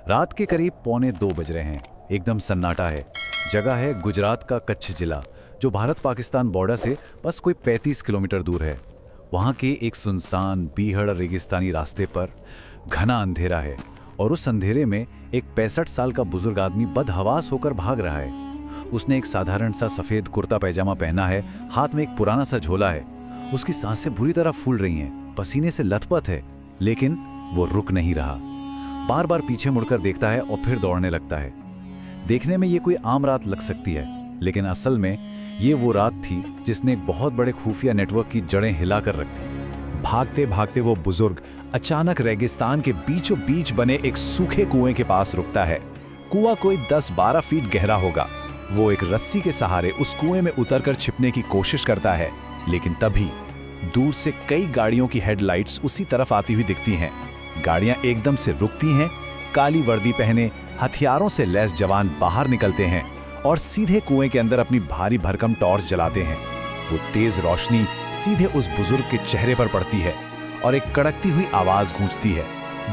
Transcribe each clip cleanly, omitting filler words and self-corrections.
रात के करीब 1:45 बज रहे हैं। एकदम सन्नाटा है। जगह है गुजरात का कच्छ जिला, जो भारत पाकिस्तान बॉर्डर से बस कोई 35 किलोमीटर दूर है। वहाँ के एक सुनसान बीहड़ रेगिस्तानी रास्ते पर घना अंधेरा है और उस अंधेरे में एक 65 साल का बुजुर्ग आदमी बदहवास होकर भाग रहा है। उसने एक साधारण सा सफ़ेद कुर्ता पैजामा पहना है, हाथ में एक पुराना सा झोला है। उसकी सांसें बुरी तरह फूल रही हैं, पसीने से लथपथ है, लेकिन वो रुक नहीं रहा। बार बार पीछे मुड़कर देखता है और फिर दौड़ने लगता है। देखने में ये कोई आम रात लग सकती है, लेकिन असल में ये वो रात थी जिसने एक बहुत बड़े खुफिया नेटवर्क की जड़ें हिलाकर रख दी। भागते भागते वो बुजुर्ग अचानक रेगिस्तान के बीचों बीच बने एक सूखे कुएं के पास रुकता है। कुआं कोई 10-12 फीट गहरा होगा। वो एक रस्सी के सहारे उस कुएं में उतरकर छिपने की कोशिश करता है, लेकिन तभी दूर से कई गाड़ियों की हेडलाइट्स उसी तरफ आती हुई दिखती हैं। गाड़ियां एकदम से रुकती हैं। काली वर्दी पहने हथियारों से लैस जवान बाहर निकलते हैं और सीधे कुएं के अंदर अपनी भारी भरकम टॉर्च जलाते हैं। वो तेज रोशनी सीधे उस बुजुर्ग के चेहरे पर पड़ती है और एक कड़कती हुई आवाज गूंजती है,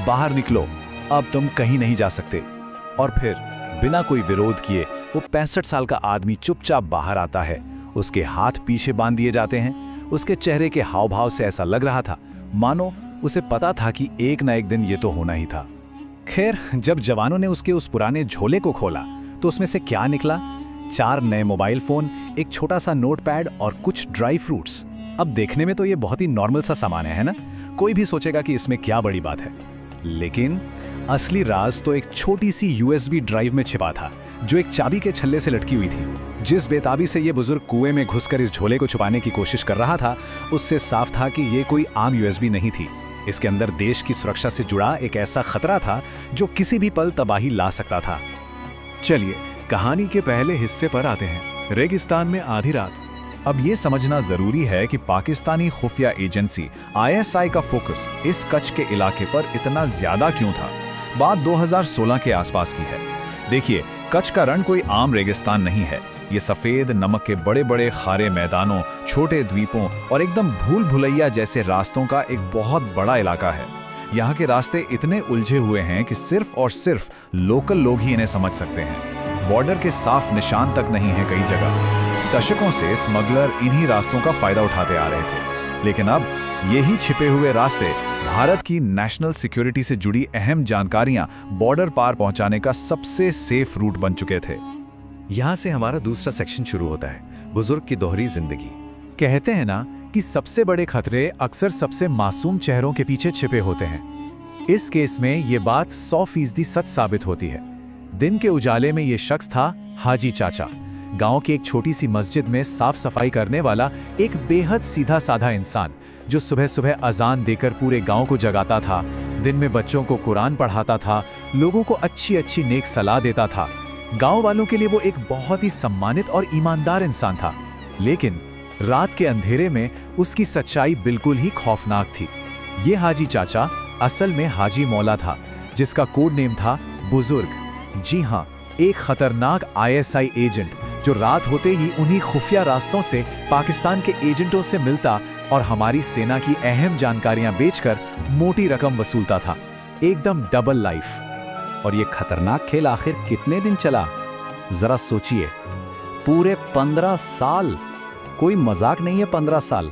बाहर निकलो, अब तुम कहीं नहीं जा सकते। और फिर बिना कोई विरोध किए वो 65 साल का आदमी चुपचाप बाहर आता है। उसके हाथ पीछे बांध दिए जाते हैं। उसके चेहरे के हाव भाव से ऐसा लग रहा था मानो उसे पता था कि एक ना एक दिन ये तो होना ही था। खैर, जब जवानों ने उसके उस पुराने झोले को खोला तो उसमें से क्या निकला? 4 नए मोबाइल फोन, एक छोटा सा नोटपैड और कुछ ड्राई फ्रूट्स। अब देखने में तो ये बहुत ही नॉर्मल सा सामान है ना? कोई भी सोचेगा कि इसमें क्या बड़ी बात है, लेकिन असली राज तो एक छोटी सी USB ड्राइव में छिपा था, जो एक चाबी के छल्ले से लटकी हुई थी। जिस बेताबी से ये बुजुर्ग कुएं में घुसकर इस झोले को छुपाने की कोशिश कर रहा था, उससे साफ था कि ये कोई आम USB नहीं थी। इसके अंदर देश की सुरक्षा से जुड़ा एक ऐसा खतरा था जो किसी भी पल तबाही ला सकता था। चलिए कहानी के पहले हिस्से पर आते हैं, रेगिस्तान में आधी रात। अब ये समझना जरूरी है कि पाकिस्तानी खुफिया एजेंसी ISI का फोकस इस कच्छ के इलाके पर इतना ज्यादा क्यों था। बात 2016 के आसपास की है। देखिए, कच्छ का रण कोई आम रेगिस्तान नहीं है। ये सफेद नमक के बड़े बड़े खारे मैदानों, छोटे द्वीपों और एकदम भूल भुलैया जैसे रास्तों का एक बहुत बड़ा इलाका है। यहाँ के रास्ते इतने उलझे हुए हैं कि सिर्फ और सिर्फ लोकल लोग ही इन्हें समझ सकते हैं। बॉर्डर के साफ निशान तक नहीं है कई जगह। दशकों से स्मगलर इन्हीं रास्तों का फायदा उठाते आ रहे थे, लेकिन अब यही छिपे हुए रास्ते भारत की नेशनल सिक्योरिटी से जुड़ी अहम जानकारियां बॉर्डर पार पहुंचाने का सबसे सेफ रूट बन चुके थे। यहाँ से हमारा दूसरा सेक्शन शुरू होता है, बुजुर्ग की दोहरी जिंदगी। कहते हैं ना कि सबसे बड़े खतरे अक्सर सबसे मासूम चेहरों के पीछे छिपे होते हैं। इस केस में ये बात 100% सच साबित होती है। दिन के उजाले में ये शख्स था हाजी चाचा, गांव की एक छोटी सी मस्जिद में साफ सफाई करने वाला एक बेहद सीधा साधा इंसान, जो सुबह सुबह अजान देकर पूरे गांव को जगाता था, दिन में बच्चों को कुरान पढ़ाता था, लोगों को अच्छी अच्छी नेक सलाह देता था। गांव वालों के लिए वो एक बहुत ही सम्मानित और ईमानदार इंसान था। लेकिन रात के अंधेरे में उसकी सच्चाई बिल्कुल ही खौफनाक थी। ये हाजी चाचा असल में हाजी मौला था, जिसका कोड नेम था बुजुर्ग। जी हाँ, एक खतरनाक ISI एजेंट जो रात होते ही उन्हीं खुफिया रास्तों से पाकिस्तान के एजेंटों से मिलता और हमारी सेना की अहम जानकारियां बेचकर मोटी रकम वसूलता था। एकदम डबल लाइफ। और ये खतरनाक खेल आखिर कितने दिन चला, जरा सोचिए। पूरे 15 साल। कोई मजाक नहीं है, 15 साल।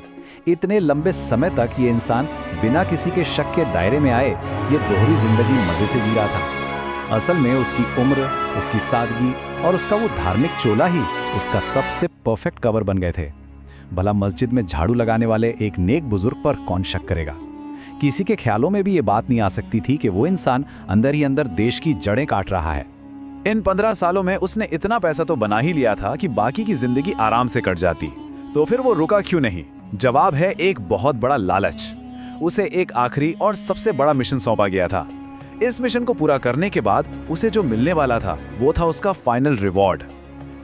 इतने लंबे समय तक ये इंसान बिना किसी के शक के दायरे में आए ये दोहरी जिंदगी मजे से जी रहा था। असल में उसकी उम्र, उसकी सादगी और उसका वो धार्मिक चोला ही उसका सबसे परफेक्ट कवर बन गए थे। भला मस्जिद में झाड़ू लगाने वाले एक नेक बुजुर्ग पर कौन शक करेगा। किसी के ख्यालों में भी ये बात नहीं आ सकती थी कि वो इंसान अंदर ही अंदर देश की जड़ें काट रहा है। इन 15 सालों में उसने इतना पैसा तो बना ही लिया था कि बाकी की जिंदगी आराम से कट जाती। तो फिर वो रुका क्यों नहीं? जवाब है एक बहुत बड़ा लालच। उसे एक आखिरी और सबसे बड़ा मिशन सौंपा गया था। इस मिशन को पूरा करने के बाद उसे जो मिलने वाला था वो था उसका फाइनल रिवॉर्ड।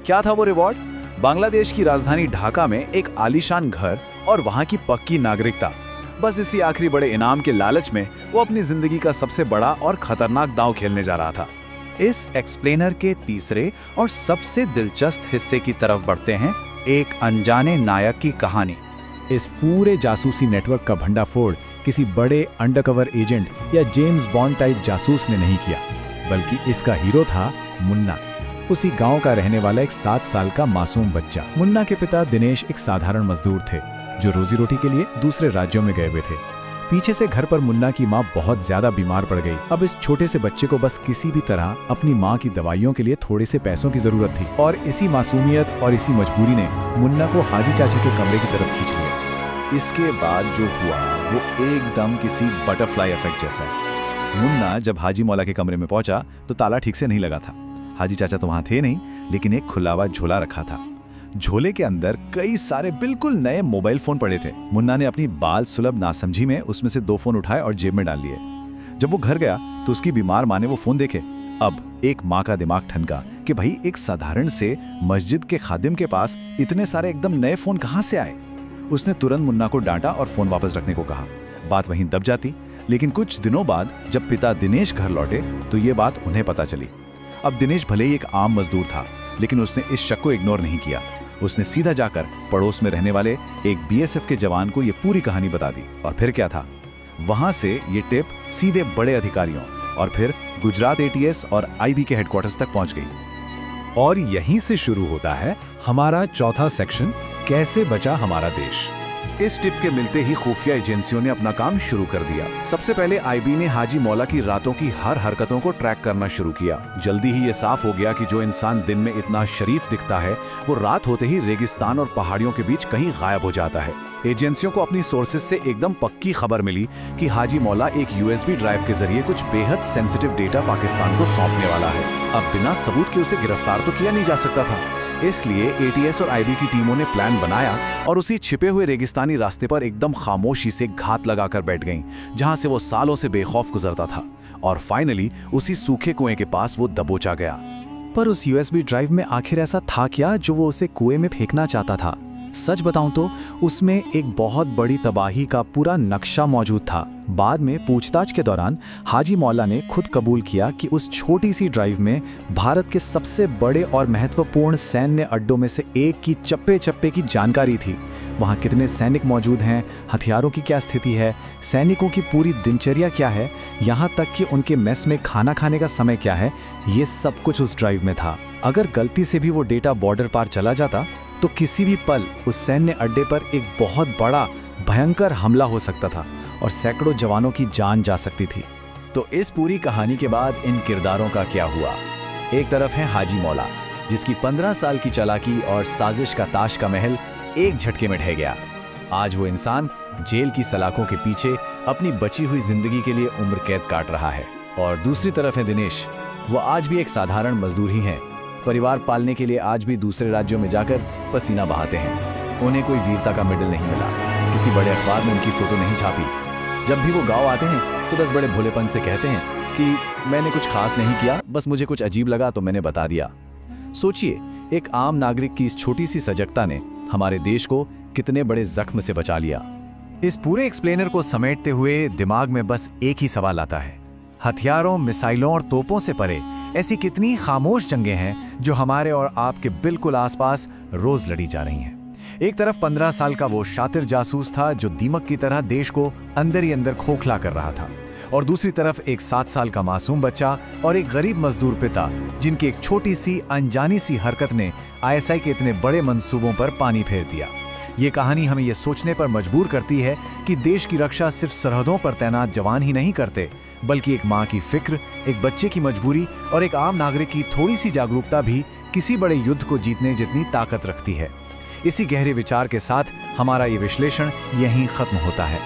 क्या था वो रिवॉर्ड? बांग्लादेश की राजधानी ढाका में एक आलीशान घर और वहां की पक्की नागरिकता। बस इसी आखिरी बड़े इनाम के लालच में वो अपनी जिंदगी का सबसे बड़ा और खतरनाक दांव खेलने जा रहा था। इस एक्सप्लेनर के तीसरे और सबसे दिलचस्प हिस्से की तरफ बढ़ते हैं, एक अनजाने नायक की कहानी। इस पूरे जासूसी नेटवर्क का भंडाफोड़ किसी बड़े अंडरकवर एजेंट या जेम्स बॉन्ड टाइप जासूस ने नहीं किया। बल्कि इसका हीरो था मुन्ना, उसी गांव का रहने वाला एक 7 साल का मासूम बच्चा। मुन्ना के पिता दिनेश एक साधारण मजदूर थे जो रोजी रोटी के लिए दूसरे राज्यों में गए हुए थे। पीछे से घर पर मुन्ना की माँ बहुत ज्यादा बीमार पड़ गई। अब इस छोटे से बच्चे को बस किसी भी तरह अपनी माँ की दवाइयों के लिए थोड़े से पैसों की जरूरत थी, और इसी मासूमियत और इसी मजबूरी ने मुन्ना को हाजी चाचा के कमरे की तरफ खींच लिया। इसके बाद जो हुआ वो एकदम किसी बटरफ्लाई इफेक्ट जैसा है। मुन्ना जब हाजी मौला के कमरे में पहुंचा तो ताला ठीक से नहीं लगा था। हाजी चाचा तो वहां थे नहीं, लेकिन एक खुला हुआ झोला रखा था। झोले के अंदर कई सारे बिल्कुल नए मोबाइल फोन पड़े थे। मुन्ना ने अपनी बाल सुलभ नासमझी में उसमें से 2 फोन उठाए और जेब में डाल लिए। जब वो घर गया तो उसकी बीमार माँ ने वो फोन देखे। अब एक माँ का दिमाग ठनका कि भाई एक साधारण से मस्जिद के खादिम के पास इतने सारे एकदम नए फोन कहाँ से आए। उसने तुरंत मुन्ना को डांटा और फोन वापस रखने को कहा। बात वहीं दब जाती, लेकिन कुछ दिनों बाद जब पिता दिनेश घर लौटे तो ये बात उन्हें पता चली। अब दिनेश भले ही एक आम मजदूर था, लेकिन उसने इस शक को इग्नोर नहीं किया। उसने सीधा जाकर पड़ोस में रहने वाले एक बीएसएफ के जवान को ये पूरी कहानी बता दी। और फिर क्या था, वहां से ये टिप सीधे बड़े अधिकारियों और फिर गुजरात एटीएस और आईबी के हेडक्वार्टर्स तक पहुंच गई। और यहीं से शुरू होता है हमारा चौथा सेक्शन, कैसे बचा हमारा देश। इस टिप के मिलते ही खुफिया एजेंसियों ने अपना काम शुरू कर दिया। सबसे पहले आईबी ने हाजी मौला की रातों की हर हरकतों को ट्रैक करना शुरू किया। जल्दी ही ये साफ हो गया कि जो इंसान दिन में इतना शरीफ दिखता है वो रात होते ही रेगिस्तान और पहाड़ियों के बीच कहीं गायब हो जाता है। एजेंसियों को अपनी सोर्सेज से एकदम पक्की खबर मिली कि हाजी मौला एक यूएसबी ड्राइव के जरिए कुछ बेहद सेंसिटिव डेटा पाकिस्तान को सौंपने वाला है। अब बिना सबूत के उसे गिरफ्तार तो किया नहीं जा सकता था, इसलिए एटीएस और आईबी की टीमों ने प्लान बनाया और उसी छिपे हुए रेगिस्तानी रास्ते पर एकदम खामोशी से घात लगाकर बैठ गईं, जहां से वो सालों से बेखौफ गुजरता था। और फाइनली उसी सूखे कुएं के पास वो दबोचा गया। पर उस यूएसबी ड्राइव में आखिर ऐसा था क्या जो वो उसे कुएं में फेंकना चाहता था? सच बताऊं तो उसमें एक बहुत बड़ी तबाही का पूरा नक्शा मौजूद था। बाद में पूछताछ के दौरान हाजी मौला ने खुद कबूल किया कि उस छोटी सी ड्राइव में भारत के सबसे बड़े और महत्वपूर्ण सैन्य अड्डों में से एक की चप्पे चप्पे की जानकारी थी। वहाँ कितने सैनिक मौजूद हैं, हथियारों की क्या स्थिति है, सैनिकों की पूरी दिनचर्या क्या है, यहाँ तक कि उनके मेस में खाना खाने का समय क्या है, ये सब कुछ उस ड्राइव में था। अगर गलती से भी वो डेटा बॉर्डर पार चला जाता तो किसी भी पल उस सैन्य अड्डे पर एक बहुत बड़ा भयंकर हमला हो सकता था और सैकड़ों जवानों की जान जा सकती थी। तो इस पूरी कहानी के बाद इन किरदारों का क्या हुआ? एक तरफ है हाजी मौला, जिसकी 15 साल की चालाकी और साजिश का ताश का महल एक झटके में ढह गया। आज वो इंसान जेल की सलाखों के पीछे अपनी बची हुई जिंदगी के लिए उम्र कैद काट रहा है। और दूसरी तरफ है दिनेश, वो आज भी एक साधारण मजदूर ही हैं। परिवार पालने के लिए आज भी दूसरे राज्यों में जाकर पसीना बहाते हैं। उन्हें कोई वीरता का मेडल नहीं मिला, किसी बड़े अखबार में उनकी फोटो नहीं छापी। जब भी वो गांव आते हैं तो 10 बड़े भोलेपन से कहते हैं कि मैंने कुछ खास नहीं किया, बस मुझे कुछ अजीब लगा तो मैंने बता दिया। सोचिए, एक आम नागरिक की इस छोटी सी सजगता ने हमारे देश को कितने बड़े जख्म से बचा लिया। इस पूरे एक्सप्लेनर को समेटते हुए दिमाग में बस एक ही सवाल आता है, हथियारों, मिसाइलों और तोपों से परे ऐसी कितनी खामोश जंगें हैं जो हमारे और आपके बिल्कुल आसपास रोज लड़ी जा रही हैं। एक तरफ 15 साल का वो शातिर जासूस था जो दीमक की तरह देश को अंदर ही अंदर खोखला कर रहा था, और दूसरी तरफ एक 7 साल का मासूम बच्चा और एक गरीब मजदूर पिता, जिनकी एक छोटी सी अनजानी सी हरकत ने आईएसआई के इतने बड़े मंसूबों पर पानी फेर दिया। ये कहानी हमें ये सोचने पर मजबूर करती है कि देश की रक्षा सिर्फ सरहदों पर तैनात जवान ही नहीं करते, बल्कि एक माँ की फिक्र, एक बच्चे की मजबूरी और एक आम नागरिक की थोड़ी सी जागरूकता भी किसी बड़े युद्ध को जीतने जितनी ताकत रखती है। इसी गहरे विचार के साथ हमारा ये विश्लेषण यहीं खत्म होता है।